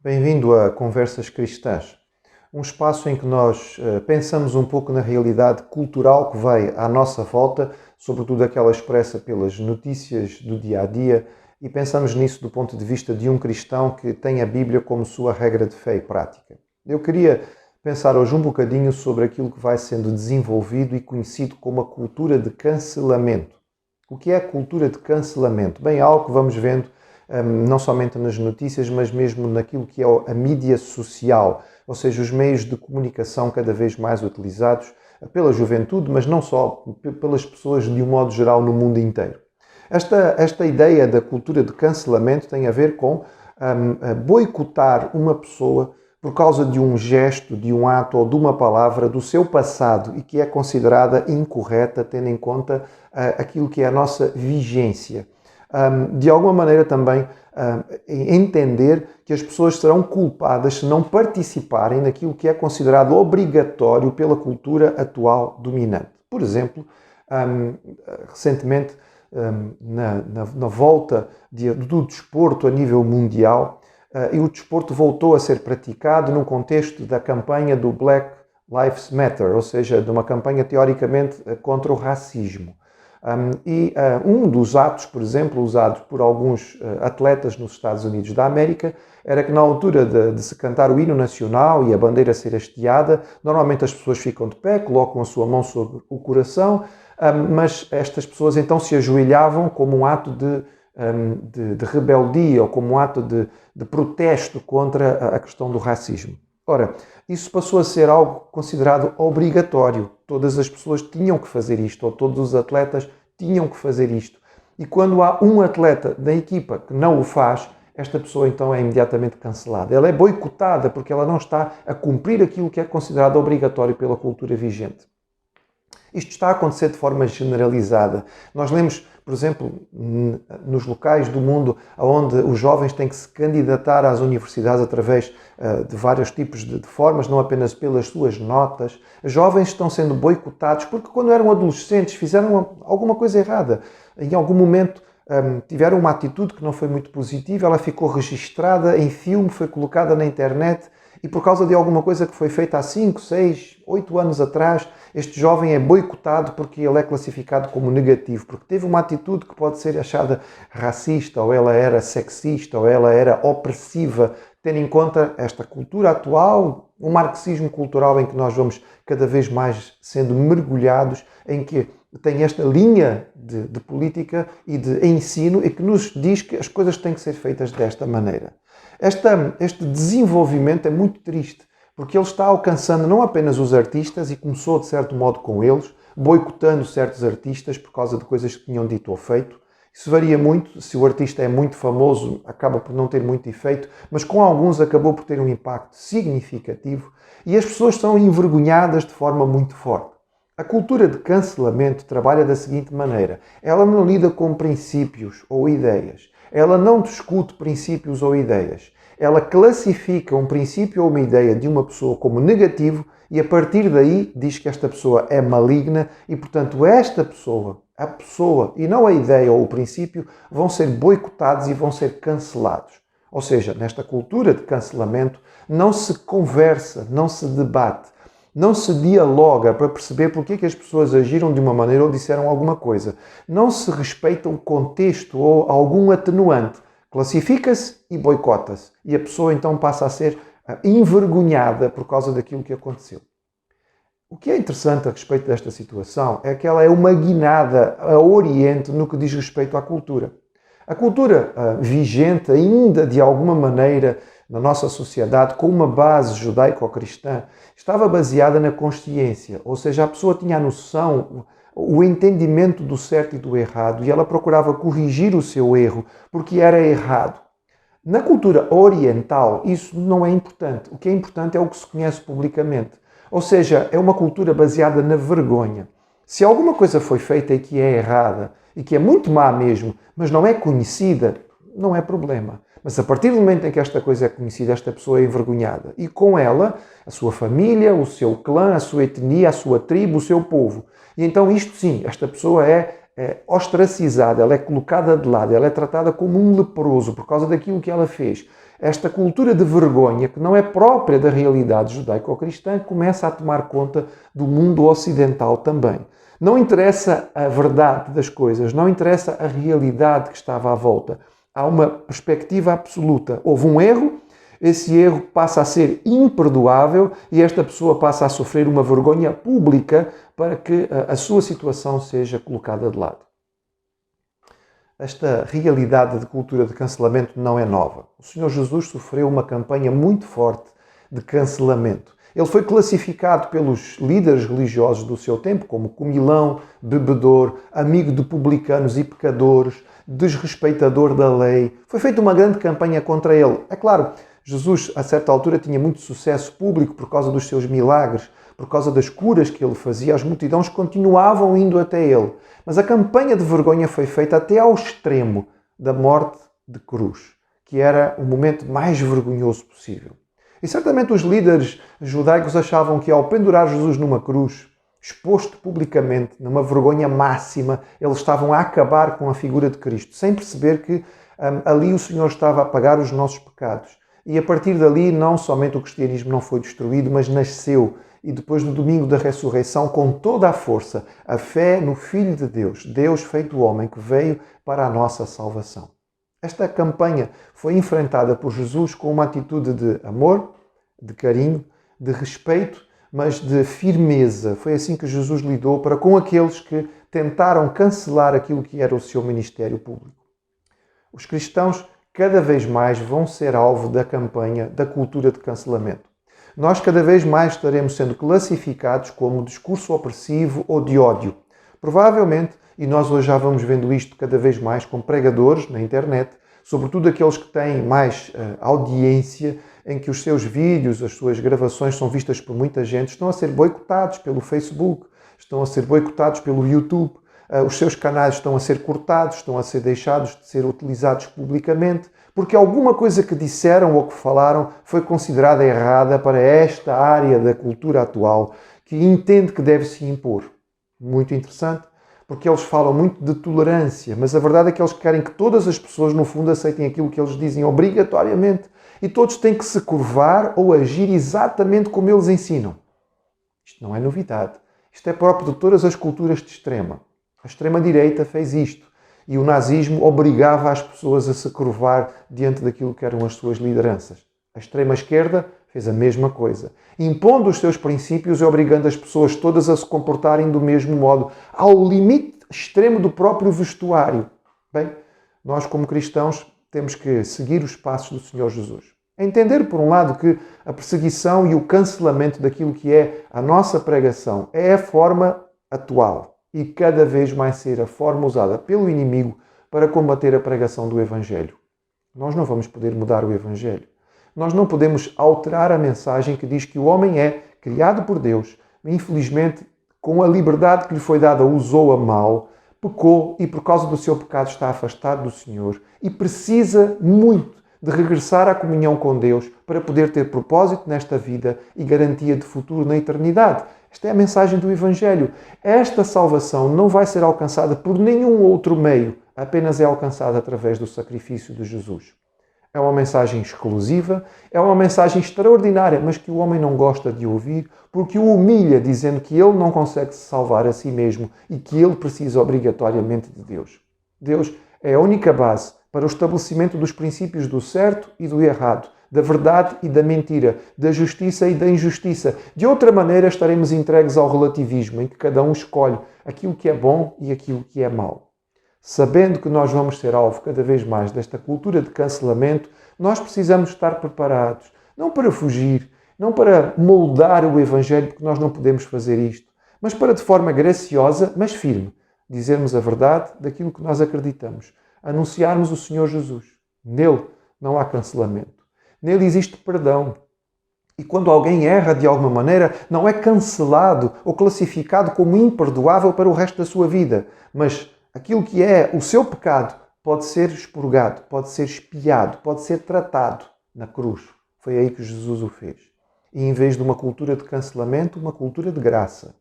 Bem-vindo a Conversas Cristãs, um espaço em que nós pensamos um pouco na realidade cultural que vai à nossa volta, sobretudo aquela expressa pelas notícias do dia a dia, e pensamos nisso do ponto de vista de um cristão que tem a Bíblia como sua regra de fé e prática. Eu queria pensar hoje um bocadinho sobre aquilo que vai sendo desenvolvido e conhecido como a cultura de cancelamento. O que é a cultura de cancelamento? Bem, é algo que vamos vendo não somente nas notícias, mas mesmo naquilo que é a mídia social, ou seja, os meios de comunicação cada vez mais utilizados pela juventude, mas não só, pelas pessoas de um modo geral no mundo inteiro. Esta ideia da cultura de cancelamento tem a ver com boicotar uma pessoa por causa de um gesto, de um ato ou de uma palavra do seu passado e que é considerada incorreta, tendo em conta aquilo que é a nossa vigência. De alguma maneira também entender que as pessoas serão culpadas se não participarem naquilo que é considerado obrigatório pela cultura atual dominante. Por exemplo, recentemente, na volta do desporto a nível mundial, e o desporto voltou a ser praticado num contexto da campanha do Black Lives Matter, ou seja, de uma campanha teoricamente contra o racismo. Um dos atos, por exemplo, usados por alguns atletas nos Estados Unidos da América, era que na altura de se cantar o hino nacional e a bandeira ser hasteada, normalmente as pessoas ficam de pé, colocam a sua mão sobre o coração, mas estas pessoas então se ajoelhavam como um ato de rebeldia ou como um ato de protesto contra a questão do racismo. Ora, isso passou a ser algo considerado obrigatório. Todas as pessoas tinham que fazer isto, ou todos os atletas tinham que fazer isto. E quando há um atleta da equipa que não o faz, esta pessoa então é imediatamente cancelada. Ela é boicotada porque ela não está a cumprir aquilo que é considerado obrigatório pela cultura vigente. Isto está a acontecer de forma generalizada. Nós lemos, por exemplo, nos locais do mundo onde os jovens têm que se candidatar às universidades através de vários tipos de formas, não apenas pelas suas notas. Os jovens estão sendo boicotados porque quando eram adolescentes fizeram alguma coisa errada. Em algum momento tiveram uma atitude que não foi muito positiva, ela ficou registrada em filme, foi colocada na internet e por causa de alguma coisa que foi feita há 5, 6, 8 anos atrás, este jovem é boicotado porque ele é classificado como negativo, porque teve uma atitude que pode ser achada racista, ou ela era sexista, ou ela era opressiva, tendo em conta esta cultura atual, um marxismo cultural em que nós vamos cada vez mais sendo mergulhados, em que tem esta linha de política e de ensino e que nos diz que as coisas têm que ser feitas desta maneira. Este desenvolvimento é muito triste, porque ele está alcançando não apenas os artistas, e começou de certo modo com eles, boicotando certos artistas por causa de coisas que tinham dito ou feito. Isso varia muito, se o artista é muito famoso, acaba por não ter muito efeito, mas com alguns acabou por ter um impacto significativo e as pessoas são envergonhadas de forma muito forte. A cultura de cancelamento trabalha da seguinte maneira: ela não lida com princípios ou ideias, ela não discute princípios ou ideias, ela classifica um princípio ou uma ideia de uma pessoa como negativo e a partir daí diz que esta pessoa é maligna e, portanto, esta pessoa, a pessoa e não a ideia ou o princípio, vão ser boicotados e vão ser cancelados. Ou seja, nesta cultura de cancelamento não se conversa, não se debate, não se dialoga para perceber porque é que as pessoas agiram de uma maneira ou disseram alguma coisa. Não se respeita o contexto ou algum atenuante. Classifica-se e boicota-se. E a pessoa então passa a ser envergonhada por causa daquilo que aconteceu. O que é interessante a respeito desta situação é que ela é uma guinada a oriente no que diz respeito à cultura. A cultura vigente ainda de alguma maneira na nossa sociedade, com uma base judaico-cristã, estava baseada na consciência, ou seja, a pessoa tinha a noção, o entendimento do certo e do errado, e ela procurava corrigir o seu erro, porque era errado. Na cultura oriental, isso não é importante. O que é importante é o que se conhece publicamente. Ou seja, é uma cultura baseada na vergonha. Se alguma coisa foi feita e que é errada, e que é muito má mesmo, mas não é conhecida, não é problema. Mas a partir do momento em que esta coisa é conhecida, esta pessoa é envergonhada. E com ela, a sua família, o seu clã, a sua etnia, a sua tribo, o seu povo. E então isto sim, esta pessoa é ostracizada, ela é colocada de lado, ela é tratada como um leproso por causa daquilo que ela fez. Esta cultura de vergonha, que não é própria da realidade judaico-cristã, começa a tomar conta do mundo ocidental também. Não interessa a verdade das coisas, não interessa a realidade que estava à volta. Há uma perspectiva absoluta. Houve um erro, esse erro passa a ser imperdoável e esta pessoa passa a sofrer uma vergonha pública para que a sua situação seja colocada de lado. Esta realidade de cultura de cancelamento não é nova. O Senhor Jesus sofreu uma campanha muito forte de cancelamento. Ele foi classificado pelos líderes religiosos do seu tempo como comilão, bebedor, amigo de publicanos e pecadores, desrespeitador da lei. Foi feita uma grande campanha contra ele. É claro, Jesus, a certa altura, tinha muito sucesso público por causa dos seus milagres, por causa das curas que ele fazia. As multidões continuavam indo até ele. Mas a campanha de vergonha foi feita até ao extremo da morte de cruz, que era o momento mais vergonhoso possível. E certamente os líderes judaicos achavam que ao pendurar Jesus numa cruz, exposto publicamente, numa vergonha máxima, eles estavam a acabar com a figura de Cristo, sem perceber que ali o Senhor estava a pagar os nossos pecados. E a partir dali, não somente o cristianismo não foi destruído, mas nasceu. E depois do domingo da ressurreição, com toda a força, a fé no Filho de Deus, Deus feito homem, que veio para a nossa salvação. Esta campanha foi enfrentada por Jesus com uma atitude de amor, de carinho, de respeito, mas de firmeza. Foi assim que Jesus lidou para com aqueles que tentaram cancelar aquilo que era o seu ministério público. Os cristãos cada vez mais vão ser alvo da campanha da cultura de cancelamento. Nós cada vez mais estaremos sendo classificados como discurso opressivo ou de ódio. Provavelmente, e nós hoje já vamos vendo isto cada vez mais com pregadores na internet, sobretudo aqueles que têm mais audiência, em que os seus vídeos, as suas gravações são vistas por muita gente, estão a ser boicotados pelo Facebook, estão a ser boicotados pelo YouTube, os seus canais estão a ser cortados, estão a ser deixados de ser utilizados publicamente, porque alguma coisa que disseram ou que falaram foi considerada errada para esta área da cultura atual, que entende que deve se impor. Muito interessante, porque eles falam muito de tolerância, mas a verdade é que eles querem que todas as pessoas, no fundo, aceitem aquilo que eles dizem obrigatoriamente, e todos têm que se curvar ou agir exatamente como eles ensinam. Isto não é novidade. Isto é próprio de todas as culturas de extrema. A extrema-direita fez isto. E o nazismo obrigava as pessoas a se curvar diante daquilo que eram as suas lideranças. A extrema-esquerda fez a mesma coisa, impondo os seus princípios e obrigando as pessoas todas a se comportarem do mesmo modo, ao limite extremo do próprio vestuário. Bem, nós como cristãos temos que seguir os passos do Senhor Jesus. Entender, por um lado, que a perseguição e o cancelamento daquilo que é a nossa pregação é a forma atual e cada vez mais ser a forma usada pelo inimigo para combater a pregação do Evangelho. Nós não vamos poder mudar o Evangelho. Nós não podemos alterar a mensagem que diz que o homem é criado por Deus, infelizmente, com a liberdade que lhe foi dada, usou-a mal, pecou e por causa do seu pecado está afastado do Senhor e precisa muito de regressar à comunhão com Deus para poder ter propósito nesta vida e garantia de futuro na eternidade. Esta é a mensagem do Evangelho. Esta salvação não vai ser alcançada por nenhum outro meio, apenas é alcançada através do sacrifício de Jesus. É uma mensagem exclusiva, é uma mensagem extraordinária, mas que o homem não gosta de ouvir porque o humilha, dizendo que ele não consegue se salvar a si mesmo e que ele precisa obrigatoriamente de Deus. Deus é a única base para o estabelecimento dos princípios do certo e do errado, da verdade e da mentira, da justiça e da injustiça. De outra maneira, estaremos entregues ao relativismo, em que cada um escolhe aquilo que é bom e aquilo que é mau. Sabendo que nós vamos ser alvo cada vez mais desta cultura de cancelamento, nós precisamos estar preparados, não para fugir, não para moldar o Evangelho, porque nós não podemos fazer isto, mas para de forma graciosa, mas firme, dizermos a verdade daquilo que nós acreditamos, anunciarmos o Senhor Jesus. Nele não há cancelamento. Nele existe perdão. E quando alguém erra de alguma maneira, não é cancelado ou classificado como imperdoável para o resto da sua vida, mas aquilo que é o seu pecado pode ser expurgado, pode ser expiado, pode ser tratado na cruz. Foi aí que Jesus o fez. E em vez de uma cultura de cancelamento, uma cultura de graça.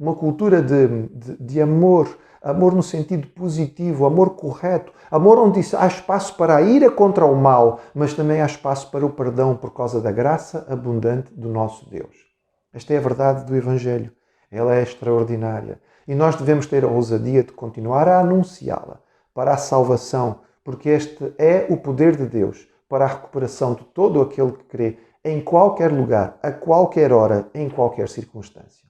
uma cultura de amor, amor no sentido positivo, amor correto, amor onde há espaço para a ira contra o mal, mas também há espaço para o perdão por causa da graça abundante do nosso Deus. Esta é a verdade do Evangelho. Ela é extraordinária. E nós devemos ter a ousadia de continuar a anunciá-la para a salvação, porque este é o poder de Deus para a recuperação de todo aquele que crê, em qualquer lugar, a qualquer hora, em qualquer circunstância.